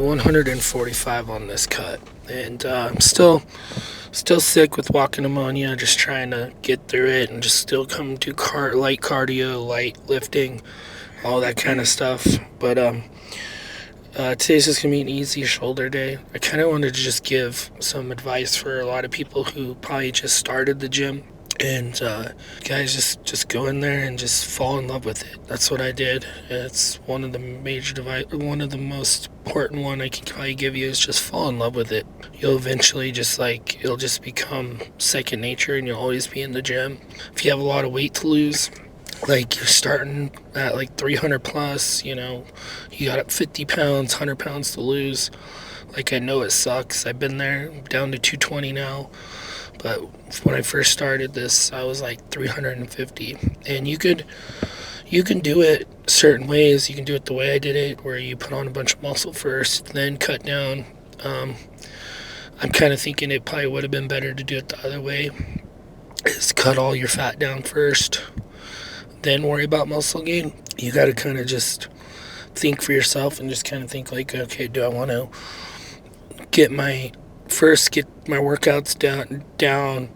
145 on this cut, and I'm still sick with walking pneumonia. Just trying to get through it, and just still come to light cardio, light lifting, all that kind of stuff. But today's just gonna be an easy shoulder day. I kind of wanted to just give some advice for a lot of people who probably just started the gym. And guys, just go in there and just fall in love with it. That's what I did. It's one of the one of the most important one I can probably give you is just fall in love with it. You'll eventually it'll just become second nature, and you'll always be in the gym. If you have a lot of weight to lose, like you're starting at like 300 plus, you got 50 pounds, 100 pounds to lose. Like, I know it sucks. I've been there. I'm down to 220 now. But when I first started this, I was like 350. And you can do it certain ways. You can do it the way I did it, where you put on a bunch of muscle first, then cut down. I'm kind of thinking it probably would have been better to do it the other way, is cut all your fat down first, then worry about muscle gain. You got to kind of just think for yourself and just kind of think like, okay, do I want to get my workouts down,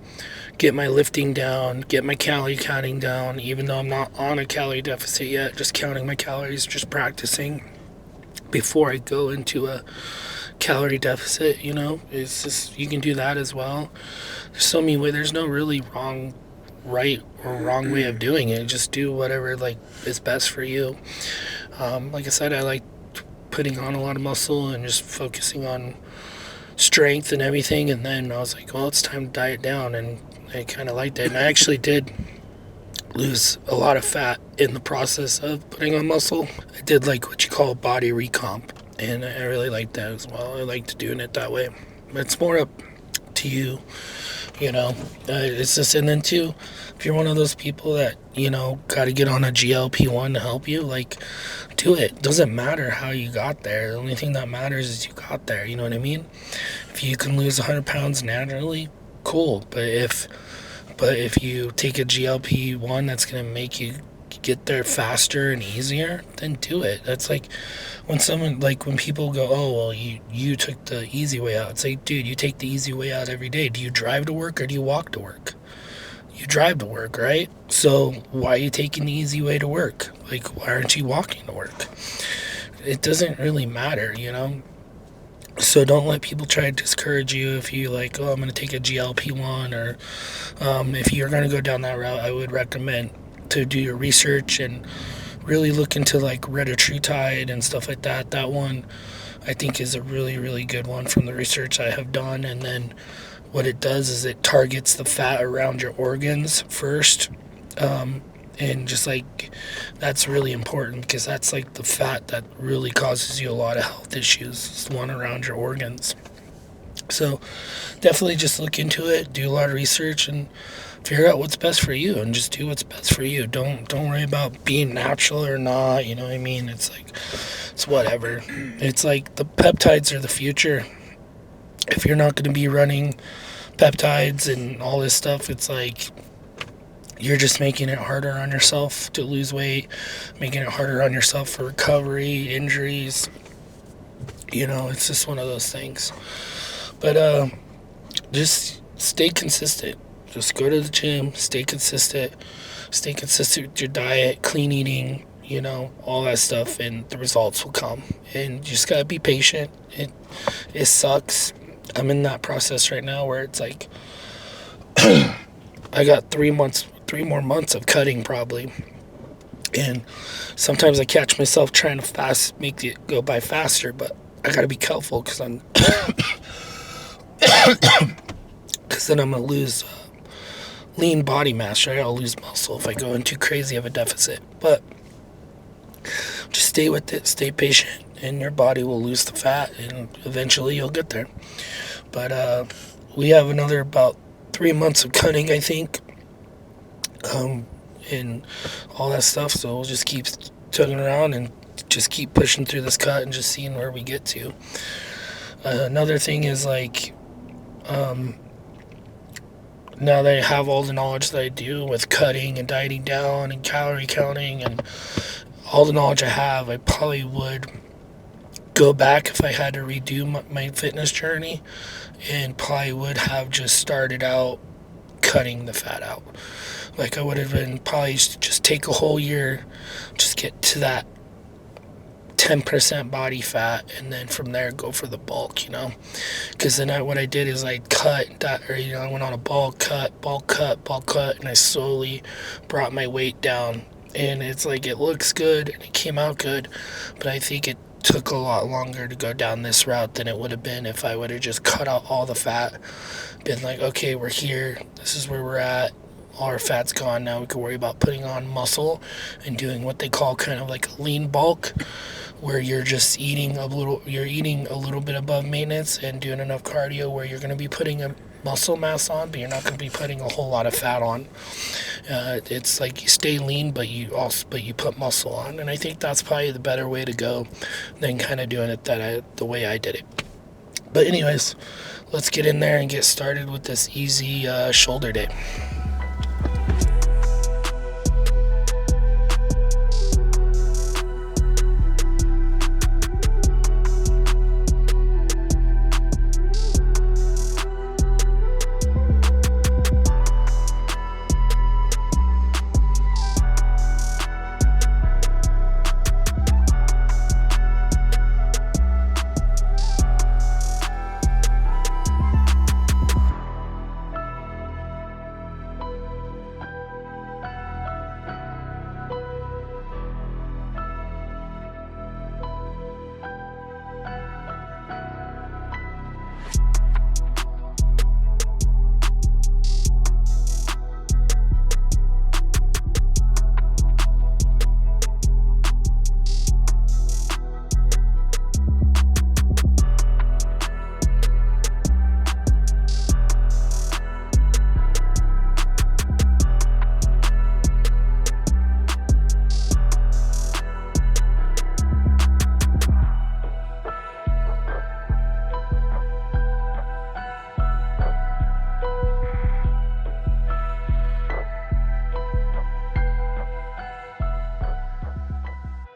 get my lifting down, get my calorie counting down, even though I'm not on a calorie deficit yet, just counting my calories, just practicing before I go into a calorie deficit. It's just, you can do that as well. There's so many ways. There's no really right or wrong way of doing it. Just do whatever is best for you. Like I said, I like putting on a lot of muscle and just focusing on strength and everything, and then I was like, well, it's time to diet down, and I kind of liked it. And I actually did lose a lot of fat in the process of putting on muscle. I did what you call body recomp, and I really liked that as well. I liked doing it that way. But it's more up to you, it's just, and then too, if you're one of those people that got to get on a GLP-1 to help you, do it. Doesn't matter how you got there. The only thing that matters is you got there. You know what I mean? If you can lose 100 pounds naturally, cool. But if you take a GLP-1 that's gonna make you get there faster and easier, then do it. That's when people go, oh, well, you took the easy way out. It's like, dude, you take the easy way out every day. Do you drive to work or do you walk to work? You drive to work, right? So why are you taking the easy way to work? Why aren't you walking to work? It doesn't really matter, So don't let people try to discourage you if you I'm going to take a GLP-1, or if you're going to go down that route, I would recommend to do your research and really look into retatrutide and stuff like that. That one I think is a really, really good one from the research I have done. And then what it does is it targets the fat around your organs first. And just that's really important, because that's the fat that really causes you a lot of health issues. It's the one around your organs. So definitely just look into it, do a lot of research, and figure out what's best for you, and just do what's best for you. Don't worry about being natural or not. You know what I mean? It's it's whatever. It's the peptides are the future. If you're not going to be running peptides and all this stuff, it's you're just making it harder on yourself to lose weight, making it harder on yourself for recovery, injuries. It's just one of those things. But just stay consistent. Just go to the gym, stay consistent with your diet, clean eating, all that stuff, and the results will come. And you just gotta be patient. It sucks. I'm in that process right now where it's I got 3 more months of cutting probably. And sometimes I catch myself trying to make it go by faster, but I gotta be careful, because then I'm gonna lose lean body mass, right? I'll lose muscle if I go in too crazy of a deficit. But just stay with it, stay patient, and your body will lose the fat, and eventually you'll get there. But we have another about 3 months of cutting, I think, and all that stuff. So we'll just keep tugging around and just keep pushing through this cut and just seeing where we get to. Another thing is now that I have all the knowledge that I do with cutting and dieting down and calorie counting and all the knowledge I have, I probably would go back if I had to redo my fitness journey, and probably would have just started out cutting the fat out. Like I would have been probably just take a whole year, just get to that 10% body fat, and then from there go for the bulk, because then what I did is I cut that, or I went on a bulk cut, and I slowly brought my weight down, and it's like it looks good and it came out good, but I think it took a lot longer to go down this route than it would have been if I would have just cut out all the fat, been like, okay, we're here, this is where we're at, all our fat's gone, now we can worry about putting on muscle and doing what they call kind of like a lean bulk, where you're just eating a little bit above maintenance and doing enough cardio where you're going to be putting a muscle mass on, but you're not going to be putting a whole lot of fat on. It's like you stay lean, but you put muscle on, and I think that's probably the better way to go than kind of doing it the way I did it. But anyways, let's get in there and get started with this easy shoulder day.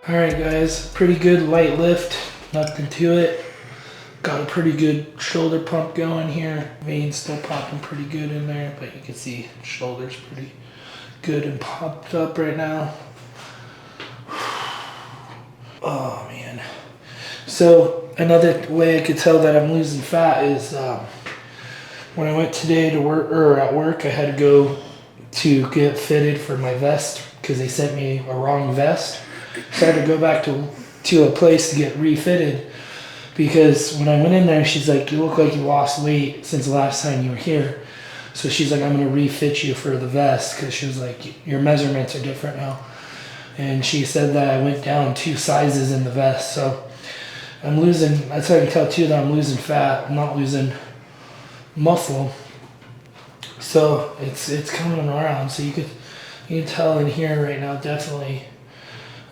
Alright guys, pretty good light lift, nothing to it. Got a pretty good shoulder pump going here. Veins still popping pretty good in there, but you can see shoulders pretty good and popped up right now. Oh man. So another way I could tell that I'm losing fat is when I went today to work, or at work, I had to go to get fitted for my vest because they sent me a wrong vest. So I had to go back to a place to get refitted, because when I went in there, she's like, you look like you lost weight since the last time you were here. So she's like, I'm going to refit you for the vest, because she was like, your measurements are different now. And she said that I went down 2 sizes in the vest. So I'm losing, that's how I can tell too that I'm losing fat. I'm not losing muscle. So it's coming around. So you can tell in here right now, definitely.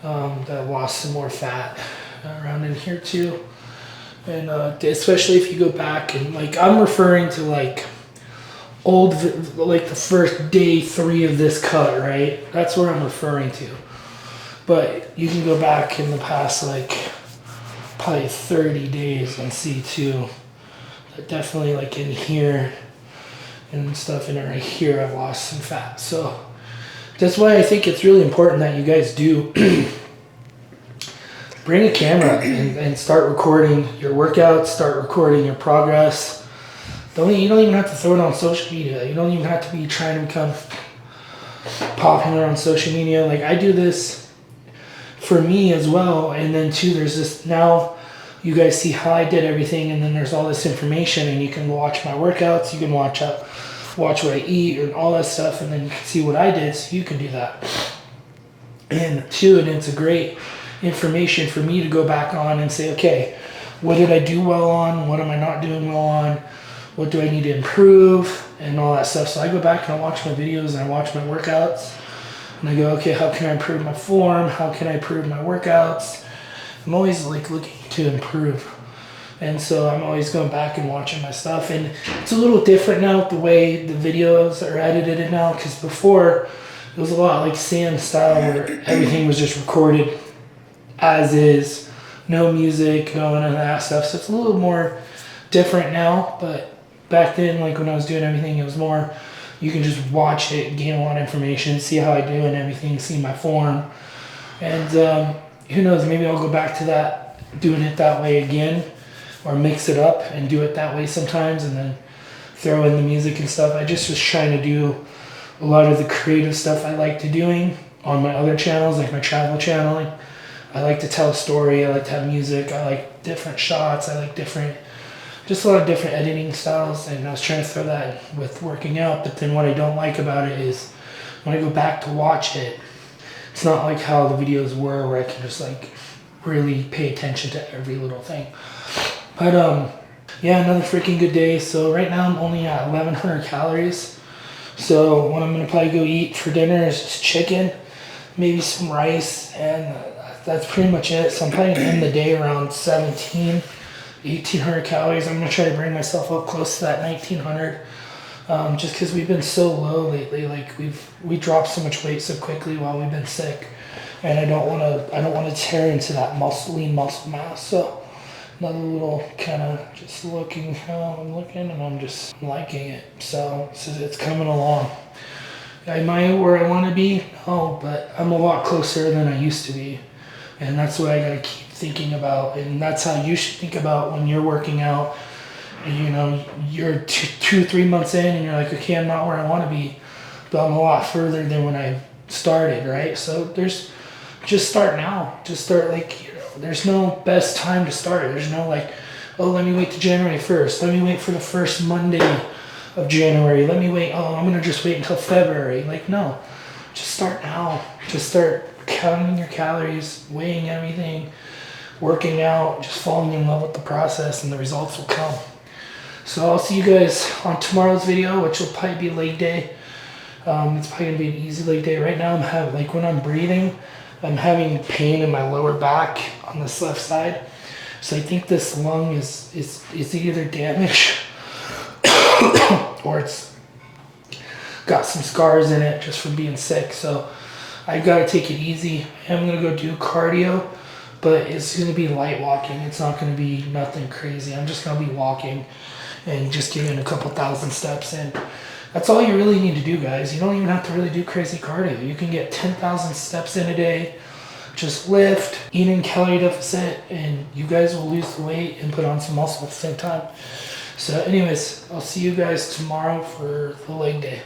That I lost some more fat around in here too, and especially if you go back and like I'm referring to like like the first day 3 of this cut, right? That's what I'm referring to. But you can go back in the past like probably 30 days and see too that definitely like in here and stuff in it right here I've lost some fat. So that's why I think it's really important that you guys do bring a camera and start recording your workouts, start recording your progress. You don't even have to throw it on social media. You don't even have to be trying to become popular on social media. Like I do this for me as well. And then too, there's this, now you guys see how I did everything, and then there's all this information, and you can watch my workouts, you can watch what I eat and all that stuff, and then you can see what I did, so you can do that. And two, and it's a great information for me to go back on and say, okay, what did I do well on? What am I not doing well on? What do I need to improve? And all that stuff. So I go back and I watch my videos and I watch my workouts. And I go, okay, how can I improve my form? How can I improve my workouts? I'm always like looking to improve. And so I'm always going back and watching my stuff. And it's a little different now the way the videos are edited now, because before it was a lot like Sam's style where everything was just recorded as is no music, no none of that stuff. So it's a little more different now, but back then, like when I was doing everything, it was more, you can just watch it, gain a lot of information, see how I do and everything, see my form. And who knows, maybe I'll go back to that, doing it that way again, or mix it up and do it that way sometimes, and then throw in the music and stuff. I just was trying to do a lot of the creative stuff I like to doing on my other channels, like my travel channel. I like to tell a story, I like to have music, I like different shots, I like just a lot of different editing styles, and I was trying to throw that with working out. But then what I don't like about it is when I go back to watch it, it's not like how the videos were where I can just like really pay attention to every little thing. But yeah, another freaking good day. So right now I'm only at 1,100 calories. So what I'm gonna probably go eat for dinner is just chicken, maybe some rice, and that's pretty much it. So I'm probably gonna end the day around 1,800 calories. I'm gonna try to bring myself up close to that 1,900. Just because we've been so low lately, like we dropped so much weight so quickly while we've been sick, and I don't want to tear into that lean muscle mass. So another little kind of just looking how I'm looking, and I'm just liking it. So it's coming along. Am I where I want to be? No, but I'm a lot closer than I used to be, and that's what I gotta keep thinking about. And that's how you should think about when you're working out. You know, you're 2-3 months in and you're like, okay, I'm not where I want to be, but I'm a lot further than when I started, right? So just start now. Just start, like, you know, there's no best time to start. There's no like, oh, let me wait to January 1st. Let me wait for the first Monday of January. Let me wait. Oh, I'm going to just wait until February. Like, no, just start now. Just start counting your calories, weighing everything, working out, just falling in love with the process, and the results will come. So I'll see you guys on tomorrow's video, which will probably be leg day. It's probably gonna be an easy leg day. Right now I'm having, like when I'm breathing, I'm having pain in my lower back on this left side. So I think this lung is either damaged or it's got some scars in it just from being sick. So I gotta take it easy. I'm gonna go do cardio, but it's gonna be light walking. It's not gonna be nothing crazy. I'm just gonna be walking and just getting a couple thousand steps in. That's all you really need to do, guys. You don't even have to really do crazy cardio. You can get 10,000 steps in a day. Just lift, eat in calorie deficit, and you guys will lose the weight and put on some muscle at the same time. So anyways, I'll see you guys tomorrow for the leg day.